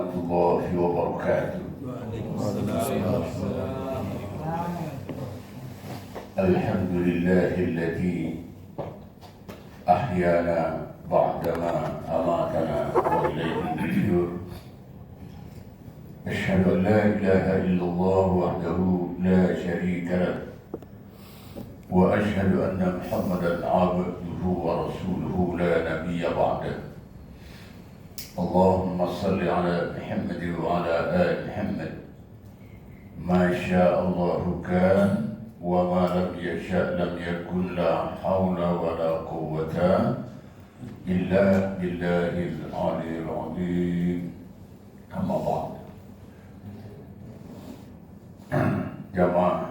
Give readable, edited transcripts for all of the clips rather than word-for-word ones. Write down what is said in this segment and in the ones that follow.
warahmatullahi wabarakatuh. Alhamdulillahilladzi ahyana ba'dama amatana wa ilayhi nusyur. Asyhadu an la ilaha illallah wahdahu la syarika lah wa asyhadu anna Muhammadan abduhu wa rasuluhu la nabiyya ba'dah. Allahumma salli ala Muhammad wa ala ali Muhammad ma syaa Allah kan wa ma lam yasha' lam yakun, la hawla wa la quwwata illa billahil aliyyil azim. Amma ba'd. Jamaah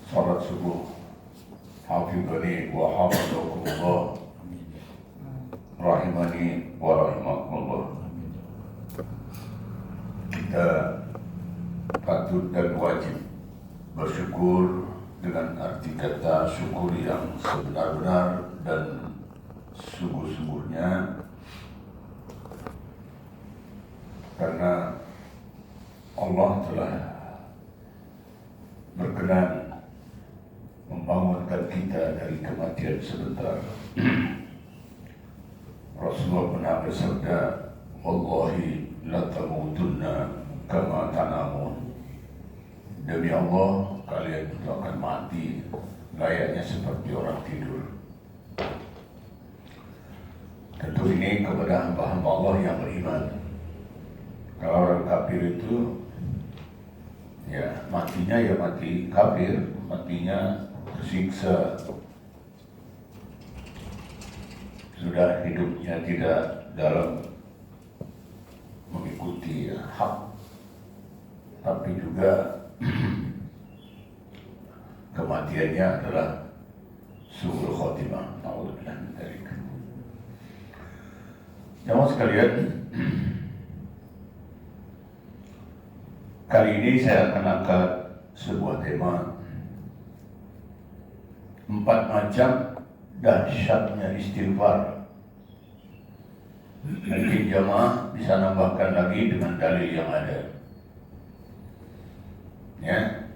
salat subuh hafizani wa hafizakumullah rahimani wa rahimakumullah. Kita patut dan wajib bersyukur dengan arti kata syukur yang sebenar-benar dan sungguh-sungguhnya, karena Allah telah berkenan membangunkan kita dari kematian sebentar. Rasulullah pernah bersabda, "Wallahi la tamutunna kama tanamun." Demi Allah, kalian itu akan mati layaknya seperti orang tidur. Tentu ini kepada hamba-hamba Allah yang beriman. Kalau orang kafir itu, ya matinya ya mati kafir, matinya tersiksa. Sudah hidupnya tidak dalam mengikuti hak, tapi juga kematiannya adalah su'ul khotimah. Na'udzubillah min dzalik. Jamaah sekalian, kali ini saya akan angkat sebuah tema, 4 macam dahsyatnya istighfar. Mungkin jamaah bisa nambahkan lagi dengan dalil yang ada. Ya,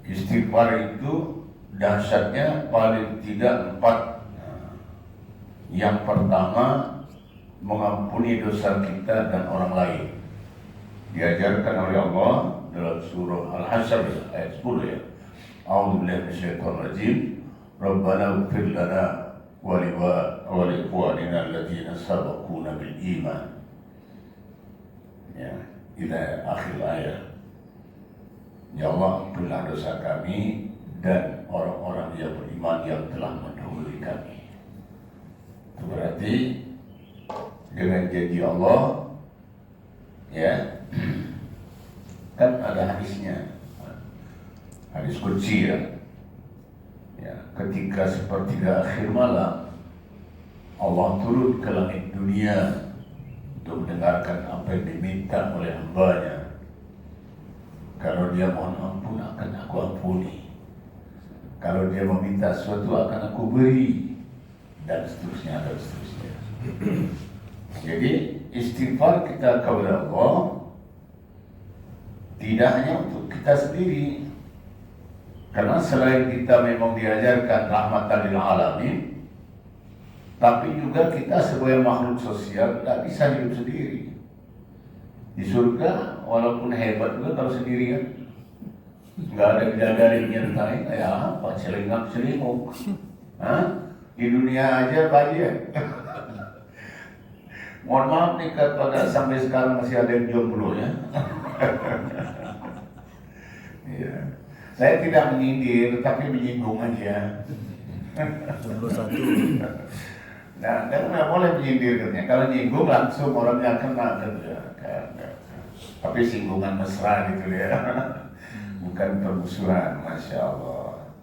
istighfar itu dahsyatnya paling tidak 4. Yang pertama, mengampuni dosa kita dan orang lain. Diajarkan oleh Allah dalam surah Al-Hasyr ayat 10 ya. A'udzubillahi minasyaitonir rajim. Rabbana ighfir lana wa li ikhwanina alladziina sabaquna bil iman. Ya, ila akhir ayat. Ya Allah, ampunilah dosa kami dan orang-orang yang beriman yang telah mendahului kami. Itu berarti dengan janji Allah, ya, kan ada hadisnya, hadis qudsi ya. Ya, ketika sepertiga akhir malam Allah turun ke langit dunia untuk mendengarkan apa yang diminta oleh hambanya. Kalau dia mohon ampun akan aku ampuni, kalau dia meminta sesuatu akan aku beri, dan seterusnya dan seterusnya. Jadi istighfar kita kepada Allah tidak hanya untuk kita sendiri, karena selain kita memang diajarkan rahmatan lil alamin, tapi juga kita sebagai makhluk sosial tidak bisa hidup sendiri. Di surga walaupun hebat juga kalau sendirian, nggak ada bidadari nyertain, ya apa celingak celinguk. Di dunia aja bahagia. Mohon maaf nih pada sampai sekarang masih ada yang jomblo ya. Ya. Saya tidak menyindir, tapi menyinggung aja. Jomblo satu. Nah, kan nggak boleh menyindir katanya. Kalau nyinggung langsung orangnya kena gitu ya. Tapi singgungan mesra gitu ya. Bukan permusuhan, Masya Allah.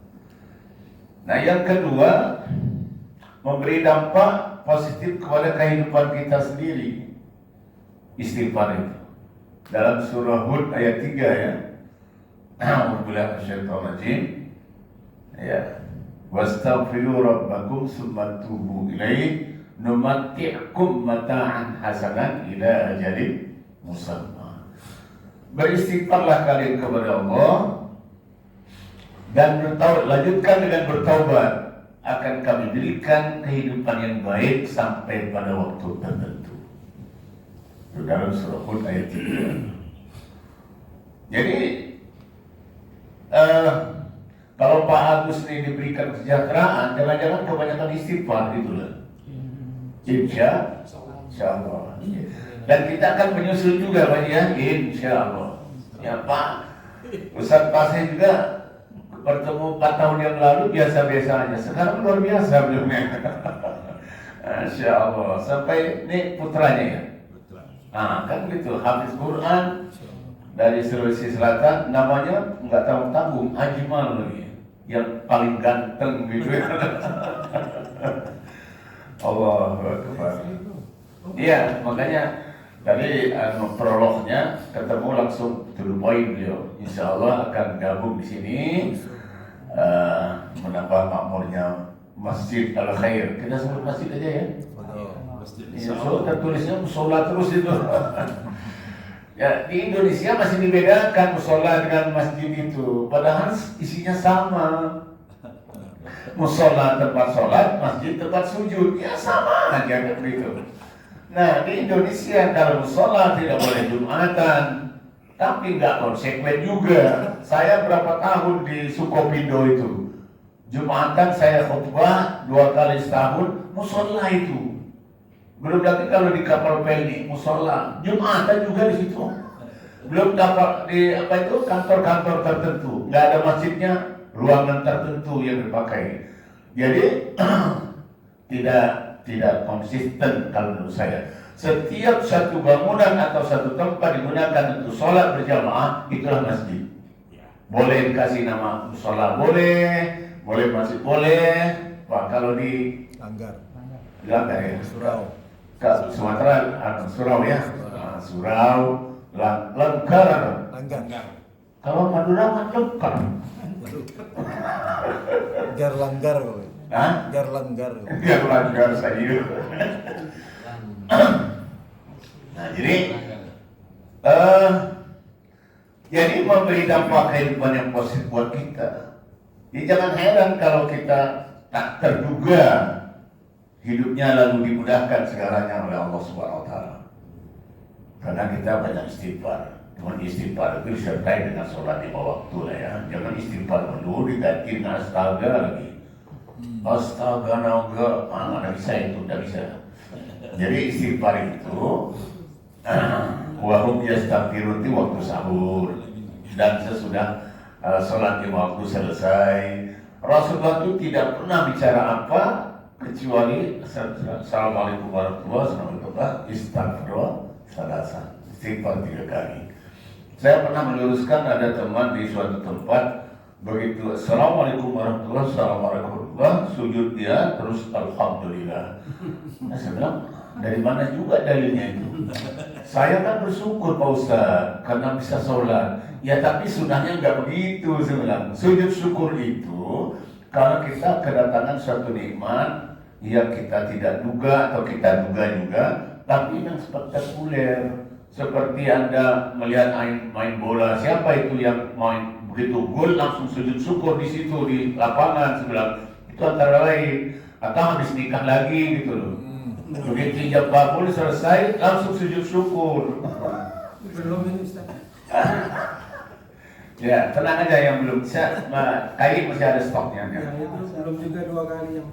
Nah, yang kedua, memberi dampak positif kepada kehidupan kita sendiri. Istighfar itu. Dalam surah Hud ayat 3 ya. A'udzubillahi minasyaitonir rajim. Ya. Wastaghfiru rabbakum tsumma tubu ilaihi numatti'kum mata'an hasanan ila ajalin musamma. Beristighfarlah kalian kepada Allah dan lanjutkan dengan bertaubat, akan kami berikan kehidupan yang baik sampai pada waktu tertentu. Itu dalam surah Hud ayat 3. Jadi kalau Pak Agus ini diberikan kesejahteraan, jangan-jangan kebanyakan istighfar gitu loh. Insya Allah. Dan kita akan menyusul juga Pak ya, insya Allah. Ya Pak, Ustaz Paseh juga bertemu 4 tahun yang lalu biasa-biasa aja. Sekarang luar biasa belumnya. Insya Allah. Sampai ini putranya ya. Nah kan gitu, hafiz Quran dari Sulawesi Selatan, namanya nggak tanggung-tanggung, Ajmal lagi, yang paling ganteng gitu. Allahu Akbar. Iya, makanya tadi prolognya ketemu langsung to the point beliau. Insya Allah akan gabung di sini, menambah makmurnya Masjid Al Khair. Kita sebut masjid aja ya. Insya Allah tertulisnya musola terus itu. Ya, di Indonesia masih dibedakan musola dengan masjid itu, padahal isinya sama. Musola tempat sholat, masjid tempat sujud, ya sama aja kan begitu. Nah di Indonesia kalau musola tidak boleh Jumatan, tapi nggak konsekuen juga. Saya berapa tahun di Sukopindo itu, Jumatan saya khutbah 2 kali setahun, musola itu. Belum lagi kalau di kapal peli musola, Jumatan juga di situ. Belum dapat di kantor-kantor tertentu, nggak ada masjidnya, ruangan tertentu yang dipakai. Jadi tidak konsisten kalau menurut saya. Setiap satu bangunan atau satu tempat digunakan untuk sholat berjamaah, itulah masjid. Boleh dikasih nama musola, boleh masjid boleh. Wah kalau di Langgar ya, Sumatera Surau ya, Surau, Langgar. Kalau Madura Lengkar. Garlanggar. Hah? Garlanggar sayur. Nah jadi memberi dampak kehidupan yang positif buat kita. Jadi jangan heran kalau kita tak terduga hidupnya lalu dimudahkan segalanya oleh Allah Subhanahu wa taala. Karena kita banyak istighfar. Cuman istighfar itu disertai dengan sholat 5 waktu lah ya. Jangan istighfar dulu diganti dengan astaga lagi. Astaga naga, nggak bisa itu, nggak bisa. Jadi istighfar itu wahum yastaghfirun di waktu sahur dan sesudah sholat 5 waktu selesai. Rasulullah itu tidak pernah bicara apa kecuali Assalamualaikum warahmatullahi wabarakatuh, istighfar salasa, istighfar 3 kali. Saya pernah meluruskan ada teman di suatu tempat begitu Assalamualaikum warahmatullahi wabarakatuh, sujud dia terus Alhamdulillah. Nah, saya bilang dari mana juga dalilnya itu? Saya kan bersyukur Pak Ustaz karena bisa sholat. Ya tapi sunahnya nggak begitu. Saya bilang sujud syukur itu kalau kita kedatangan suatu nikmat yang kita tidak duga atau kita duga juga, tapi yang spektakuler. Seperti Anda melihat main bola, siapa itu yang main begitu gol langsung sujud syukur di situ di lapangan sebelah. Itu antara lain. Atau habis nikah lagi gitu loh. Begitu jam babul selesai langsung sujud syukur. Belum ini Ustaz. Ya, tenang aja yang belum bisa, kain masih ada stoknya kan? Ya, itu belum juga 2 kali yang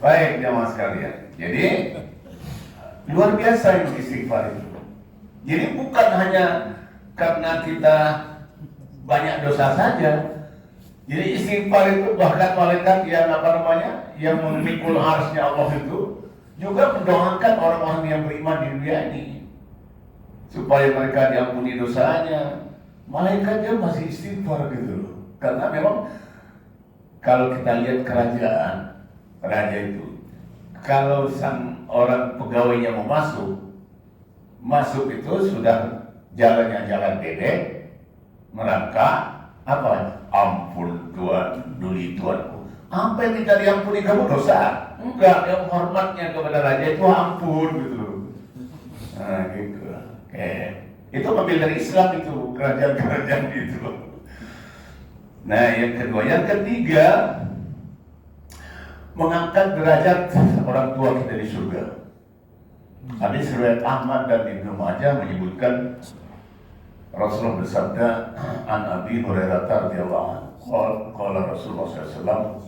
Baik, jamaah sekalian. Jadi luar biasa yang istighfar itu. Jadi bukan hanya karena kita banyak dosa saja. Jadi istighfar itu bahkan malaikat yang yang memikul arsy-Nya Allah itu juga mendoakan orang-orang yang beriman di dunia ini supaya mereka diampuni dosanya. Malaikatnya masih istighfar gitu loh. Karena memang kalau kita lihat kerajaan, raja itu, kalau sang orang pegawainya mau masuk itu sudah jalannya jalan bebek, merangkak, apa? Ampun Tuan, duli Tuanku. Apa yang minta diampuni kamu dosa? Enggak, yang hormatnya kepada raja itu ampun gitu loh. Nah gitu. Itu ambil dari Islam itu, kerajaan-kerajaan itu. Nah yang kedua, yang ketiga, mengangkat derajat orang tua kita di surga. Hadis riwayat Ahmad dan Ibnu Majah menyebutkan Rasulullah bersabda, an Abi Hurairah radhiyallahu anhu, qala Rasulullah SAW,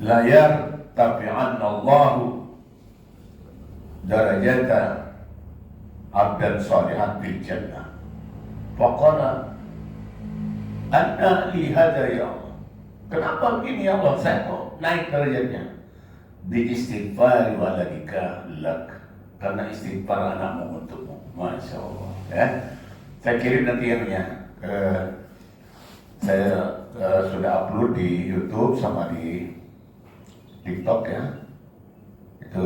la yartafi'anna Allahu darajata abdan salihan bil jannah. Faqala anna li hadha ya Allah. Kenapa begini ya Allah? Saya kok naik derajatnya? Bi istighfar waladika lak. Karena istighfar anakmu untukmu. Masya Allah. Ya. Saya kirim nanti saya sudah upload di YouTube sama di TikTok ya. Itu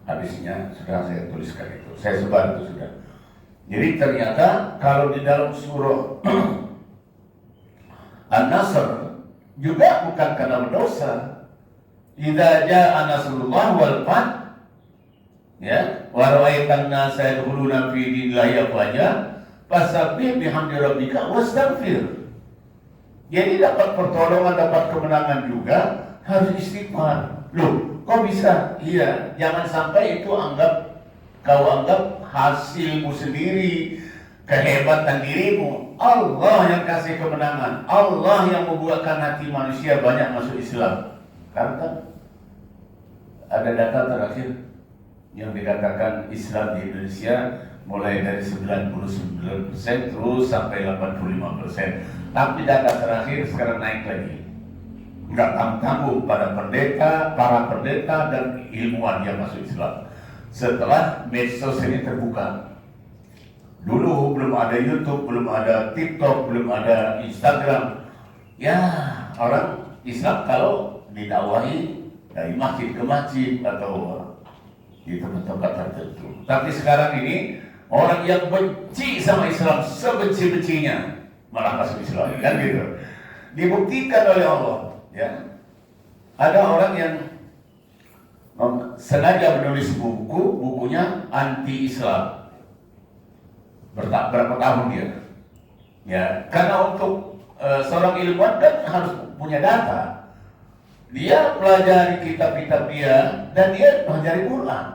habisnya sudah saya tuliskan itu. Saya sebar itu sudah. Jadi ternyata kalau di dalam surah An-Nasr juga bukan karena berdosa. Idza jaa nasrullah wal fath, ya, wa ra'aitan nasa yadkhuluna fi dinillahi afwaja, fasabbih bihamdi rabbika wastaghfir. Jadi dapat pertolongan, dapat kemenangan juga harus istighfar. Loh, kok bisa? Iya, jangan sampai itu kau anggap hasilmu sendiri, kehebatan dirimu. Allah yang kasih kemenangan, Allah yang membuatkan hati manusia banyak masuk Islam. Karena ada data terakhir yang dikatakan Islam di Indonesia mulai dari 99% terus sampai 85%. Tapi data terakhir sekarang naik lagi. Enggak tanggung-tanggung pada para pendeta dan ilmuwan yang masuk Islam. Setelah medsos ini terbuka. Dulu belum ada YouTube, belum ada TikTok, belum ada Instagram. Ya, orang Islam kalau didakwahi dari masjid ke masjid atau di tempat-tempat tertentu. Tapi sekarang ini orang yang benci sama Islam sebenci-bencinya malah masuk Islam, kan gitu. Dibuktikan oleh Allah, ya. Ada orang yang sengaja menulis bukunya anti-Islam. Berapa tahun dia? Ya, karena untuk seorang ilmuwan kan harus punya data. Dia pelajari kitab-kitab dia dan dia pelajari Quran.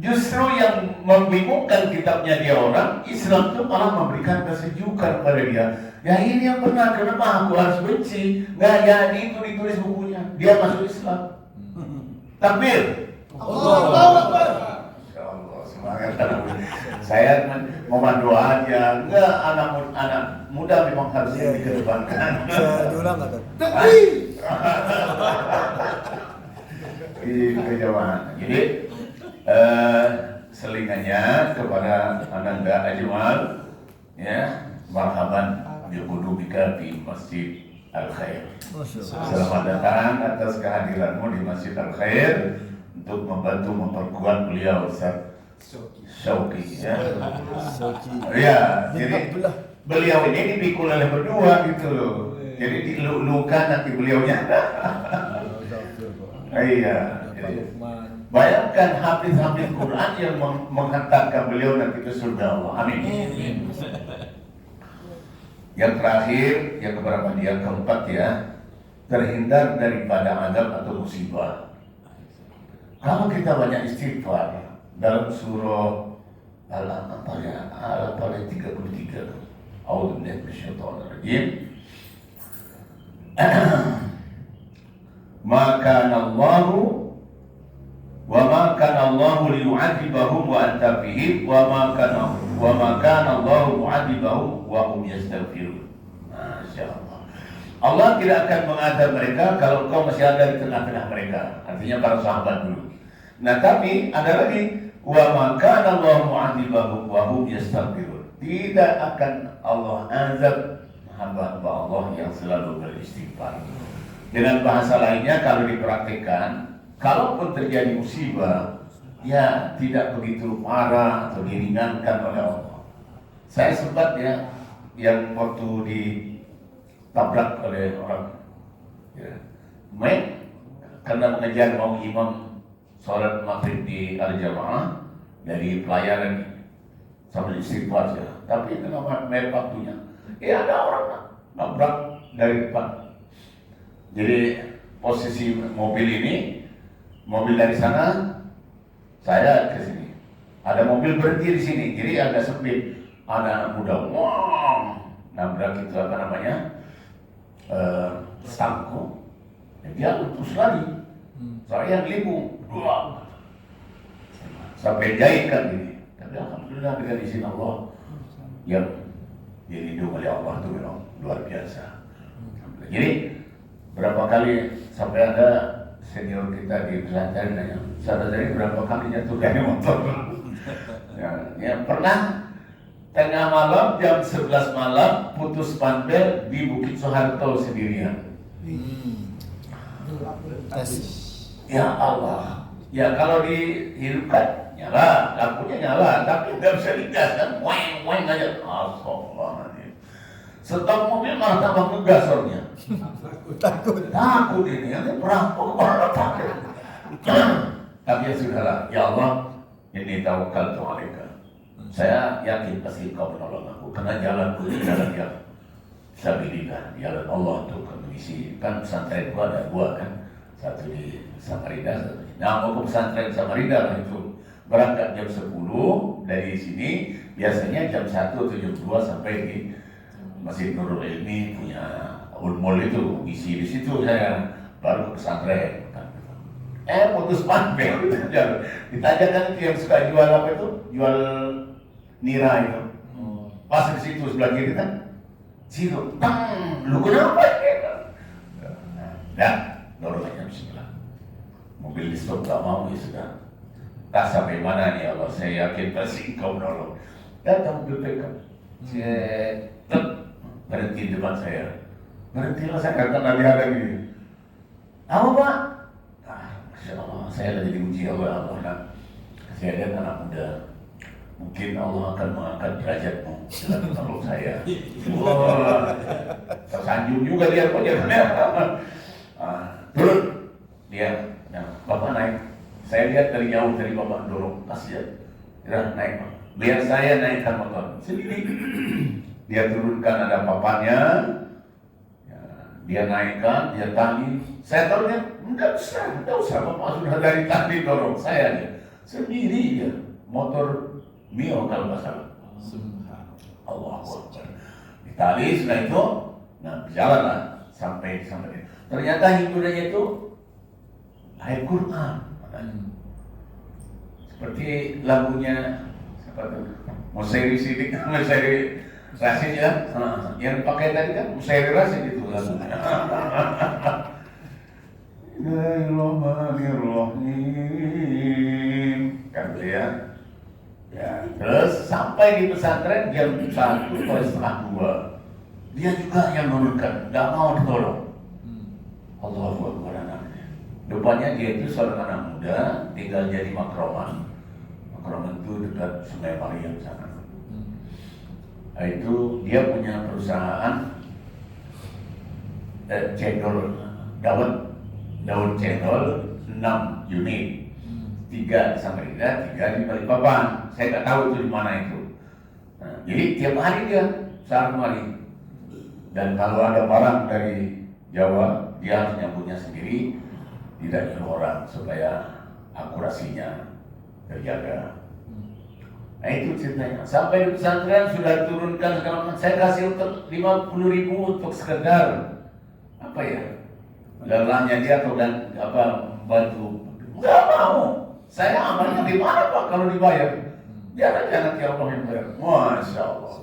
Justru yang membingungkan kitabnya dia orang Islam itu malah memberikan kesejukan pada dia. Ya ini yang benar, kenapa aku harus benci? Nggak jadi itu ditulis bukunya. Dia masuk Islam. Takbir. Allahu Akbar. Insyaallah semangat anak muda. Saya memandu aja. Enggak, anak muda memang harus dikedepankan. Bisa diulang nggak tuh? Takbir. Di kejauhan. Jadi selingannya kepada Ananda Ajmal, ya, marhaban biqudubika di Masjid Al-Khair. Selamat datang atas kehadiranmu di Masjid Al-Khair untuk membantu memperkuat beliau Ustaz Syauqi, ya. Ya, jadi beliau ini dipikul oleh berdua gitu loh. Jadi dilulukan nanti beliaunya. Iya. Bayangkan hafiz-hafiz Quran yang menghantarkan beliau nanti ke surga Allah. Amin. Yang terakhir, yang keberapa dia? Keempat ya, terhindar daripada azab atau musibah. Kalau kita banyak istighfar dalam surah Al-Anfal 33. A'udzubillahi minasyaitonir rajim. Maka Allahu wa ma kana Allahu liyu'adzibahum wa anta fihim wa ma kana Allahu mu'adzibahum wa hum yastaghfirun. Masyaallah. Allah tidak akan mengadab mereka kalau kau masih ada di tengah-tengah mereka. Artinya para sahabat dulu. Nah, tapi ada lagi wa ma kana Allahu mu'adzibahum wa hum yastaghfirun. Tidak akan Allah azab hamba-hamba Allah yang selalu beristighfar. Dengan bahasa lainnya, kalau dipraktikkan, kalaupun terjadi musibah, ya tidak begitu parah atau diringankan oleh Allah. Saya sempat ya, yang waktu di tabrak oleh orang. Ya. Karena mengejar mau imam sholat maghrib di al-jamaah dari pelayanan sambil istighfar saja. Tapi kenapa mepet waktunya? Ada orang nabrak dari depan. Jadi posisi mobil ini, mobil dari sana, saya ke sini. Ada mobil berhenti di sini, jadi agak sempit. Ada anak muda, nabrak itu apa namanya, stangku. Dia letus lari. Saya limu, sampai jahitkan ini. Tapi alhamdulillah dengan izin Allah yang dilindungi oleh Allah itu memang luar biasa. Jadi berapa kali sampai ada senior kita di pesantren nanya, saudara berapa kali jatuh dari motor? Ya, pernah tengah malam jam 11 malam putus panbel di Bukit Soeharto sendirian. Ya Allah, ya kalau dihidupkan nyala, lampunya nyala, tapi nggak bisa digas kan, weng aja. Astagfirullahaladzim. Stop mobil malah tambah ngegas orangnya. Takut ini perampok malah takut. Tapi ya sudahlah, ya Allah, ini tawakkaltu alaika. Saya yakin pasti Kau menolong aku, karena jalanku ini jalan yang sabilillah, jalan Allah untuk mengisi. Kan pesantren gua ada dua kan, satu di Samarinda, satu di. Nah, mau ke pesantren Samarinda lah itu. Berangkat jam 10 dari sini, biasanya jam 1.72 sampai di Masjid Nurul Ilmi punya Ulmul itu, isi di situ saya baru ke pesantren. Putus panbel, ditanyakan itu yang suka jual apa itu, jual nira itu. Pas di situ sebelah kiri kan, situ, lu kenapa ini? Nah, dorong aja bismillah. Mobil di stop gak mau ya sudah. Tak sampai mana nih Allah, saya yakin pasti Kau menolong. Datang mobil pickup, berhenti di depan saya. Berhentilah, saya nggak pernah lihat lagi. Apa Pak? Masya Allah, saya lagi diuji oleh Allah. Nah, saya lihat anak muda. Mungkin Allah akan mengangkat derajatmu dengan menolong saya. Tersanjung juga dia kok jadinya. Turun dia, Bapak naik. Saya lihat dari jauh dari Bapak dorong, kasihan. Dia naik, biar saya naikkan motor sendiri. Dia turunkan ada papannya, ya, dia naikkan, dia tali. Saya tahu dia, enggak usah, Bapak sudah dari tadi dorong saya dia sendiri dia, motor Mio kalau nggak salah. Allahu Akbar. Ditali setelah itu, nah berjalan lah sampai. Ternyata hiburannya itu ayat Quran. Seperti lagunya siapa tuh? Musairi Sidik, Musairi Rasid ya. Yang pakai tadi kan Musairi Rasid itu lagunya. Bismillahirrahmanirrahim. Kan ya. Ya, terus sampai di pesantren jam 1:30. Dia juga yang menurunkan, nggak mau ditolong. Allahu Akbar anaknya. Depannya dia itu seorang anak muda, tinggal jadi Makroman. Makroman itu dekat Sungai Mariam sana. Nah, itu dia punya perusahaan cendol, daun cendol 6 unit. 3 di Samarinda, 3 di Balikpapan. Saya nggak tahu itu di mana itu. Nah, jadi tiap hari dia sehari hari. Dan kalau ada barang dari Jawa, dia harus nyambutnya sendiri, tidak nyuruh orang supaya akurasinya terjaga. Nah itu ceritanya. Sampai di pesantren sudah turunkan sekarang. Saya kasih untuk 50.000 untuk sekedar apa ya? Lelahnya dia atau dan apa bantu. Nggak mau. Saya amalnya di mana Pak kalau dibayar? Biar aja nanti Allah yang bayar. Masya Allah.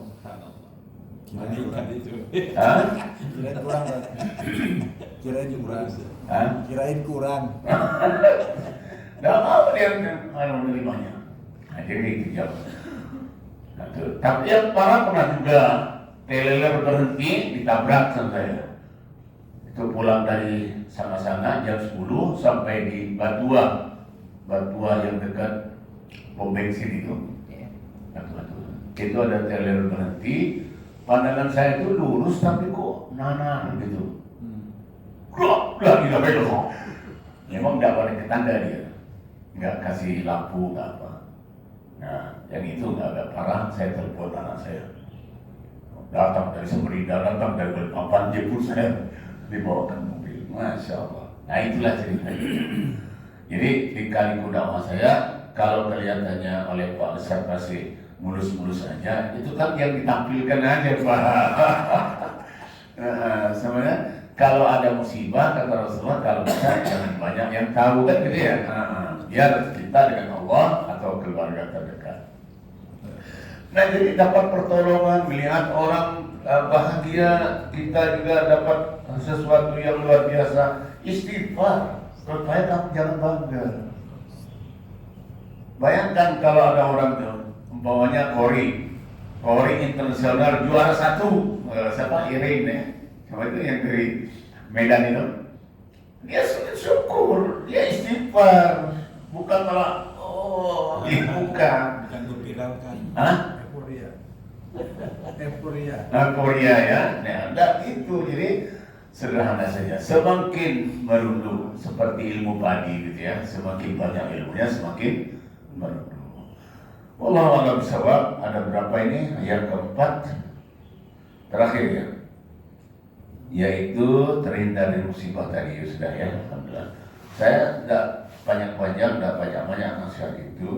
Kirain kurang. Kirain kurang. Nggak mau dia menerimanya. Nah, jadi itu jawab. Nah, tapi yang parah pernah juga teleler berhenti ditabrak sama saya. Itu pulang dari sana-sana jam 10 sampai di Batua yang dekat pom bensin itu. Itu ada teler berhenti. Pandangan saya itu lurus tapi kok nanan gitu. La ilaha illallah. Memang nggak balik ke tanda dia, nggak kasih lampu nggak apa. Nah, yang itu nggak agak parah. Saya telepon anak saya, datang dari Samarinda, datang dari Balikpapan, jemput saya, dibawakan mobil. Masya Allah. Nah itulah ceritanya. Jadi di kali kudakwah saya, kalau kelihatannya oleh Pak Ustaz masih mulus-mulus saja, itu kan yang ditampilkan aja Pak. Sebenarnya kalau ada musibah kata Rasulullah, kalau bisa jangan banyak yang tahu kan gitu ya. Biar kita dengan Allah atau keluarga terdekat. Nah jadi dapat pertolongan, melihat orang bahagia, kita juga dapat sesuatu yang luar biasa. Istighfar, supaya kamu jangan bangga. Bayangkan kalau ada orang tuh, umpamanya Kori internasional juara 1, siapa Irin ya, siapa itu yang dari Medan itu, dia syukur, dia istighfar, bukan malah bukan viralkan. Hah? Euforia ya, nah enggak gitu. Jadi sederhana saja, semakin merunduk seperti ilmu padi gitu ya, semakin banyak ilmunya semakin merunduk. Wallahu a'lam bishawab. Ada berapa ini? Ayat keempat terakhir ya, yaitu terhindar dari musibah tadi. Sudah ya, alhamdulillah. Saya tidak panjang-panjang, tidak banyak-banyak nasihat itu.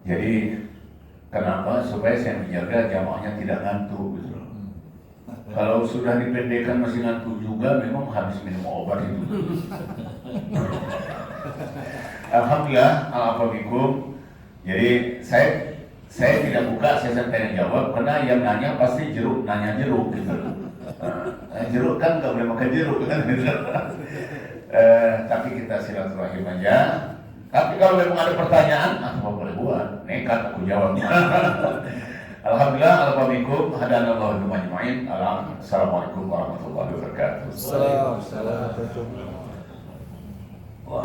Jadi kenapa? Supaya saya menjaga jamaahnya tidak ngantuk gitu loh. Kalau sudah dipendekkan masih ngantuk juga, memang habis minum obat itu. Alhamdulillah, alhamdulillah. Jadi saya tidak buka sesi tanya jawab karena yang nanya pasti nanya jeruk gitu. Jeruk kan nggak boleh makan jeruk kan. Tapi kita silaturahim aja. Tapi kalau memang ada pertanyaan, apa boleh buat? Nekat aku jawabnya. Alhamdulillah, alhamdulillah, hadanallahu ajma'in. Assalamualaikum warahmatullahi wabarakatuh. Assalamualaikum warahmatullahi wabarakatuh. Wah.